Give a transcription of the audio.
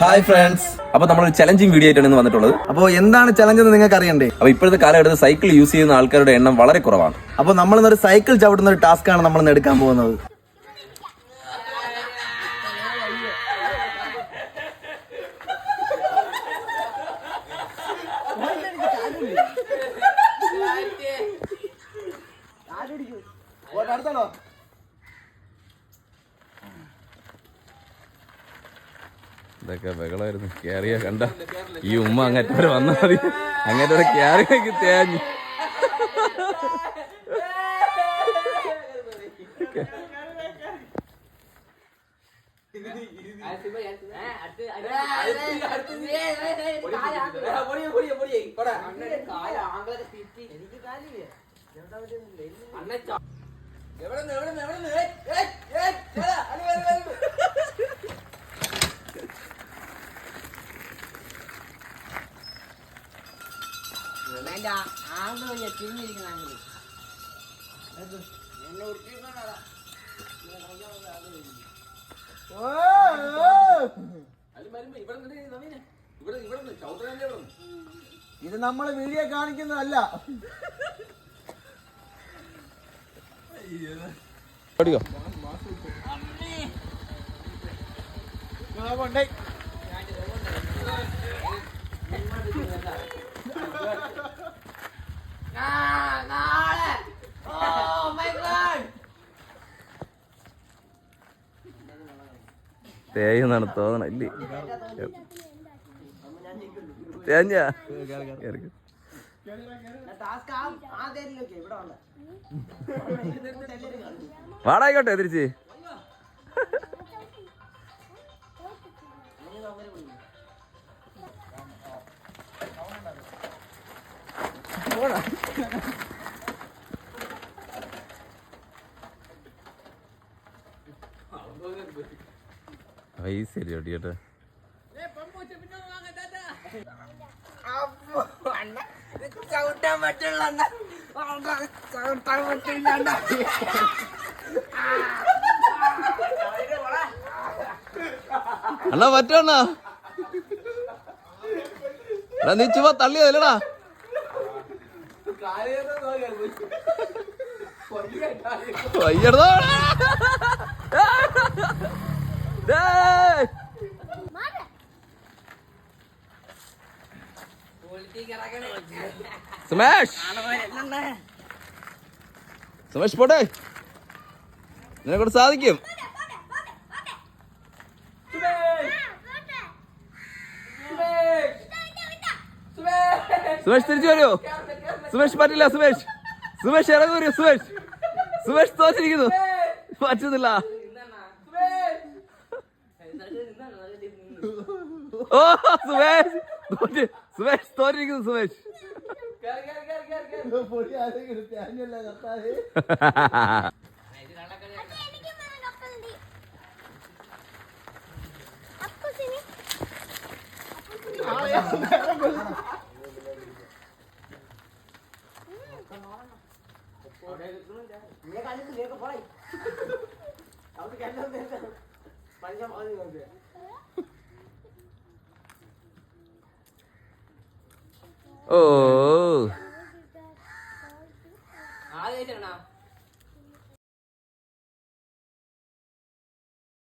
Hi friends, അപ്പൊ നമ്മളൊരു challenging video ആയിട്ടാണ് ഇന്ന് വന്നിട്ടുള്ളത്. അപ്പോൾ എന്താണ് ചലഞ്ച് എന്ന് നിങ്ങൾക്ക് അറിയണ്ടേ? അപ്പൊ ഇപ്പോഴത്തെ കാലഘട്ടത്തിൽ സൈക്കിൾ യൂസ് ചെയ്യുന്ന ആൾക്കാരുടെ എണ്ണം വളരെ കുറവാണ്. അപ്പോൾ നമ്മൾ ഇന്നൊരു സൈക്കിൾ ചവിട്ടുന്ന ഒരു ടാസ്ക് ആണ് നമ്മൾ ഇന്ന് എടുക്കാൻ പോകുന്നത്. ഇതൊക്കെ ബഹളമായിരുന്നു. ക്യാരിയ കണ്ട ഈ ഉമ്മ അങ്ങേറ്റം വരെ വന്നാൽ മതി, അങ്ങേറ്റം വരെ ക്യാരിയൊക്കെ തേഞ്ഞു. ഇത് നമ്മൾ വീഡിയോ കാണിക്കുന്നതല്ല. പഠിക്കോ തേയെന്നാണ് തോന്നണ ഇല്ലേ? തേഞ്ഞ വാടായിക്കോട്ടെ തിരിച്ച്. ശരി ഓടിയോട്ടെ. ചവിട്ടാൻ പറ്റില്ല, ചവിട്ടാൻ പറ്റില്ല. അണ്ണാ പറ്റണ നീ ചുമ്മാ തള്ളിയതല്ലടാ. വയ്യടോ സുമേഷ്, സുമേഷ് പോട്ടെ, നിന്നെക്കൊണ്ട് സാധിക്കും. സുമേഷ് തിരിച്ചു വരുമോ? സുമേഷ് പറ്റില്ല. സുമേഷ്, സുമേഷ് ഇറങ്ങി വരൂ. സുമേഷ്, സുമേഷ് തോറ്റിരിക്കുന്നു, പറ്റുന്നില്ല. ഓ സുമേഷ്, സുമേഷ് തോറ്റിരിക്കുന്നു. സുമേഷ് ഓ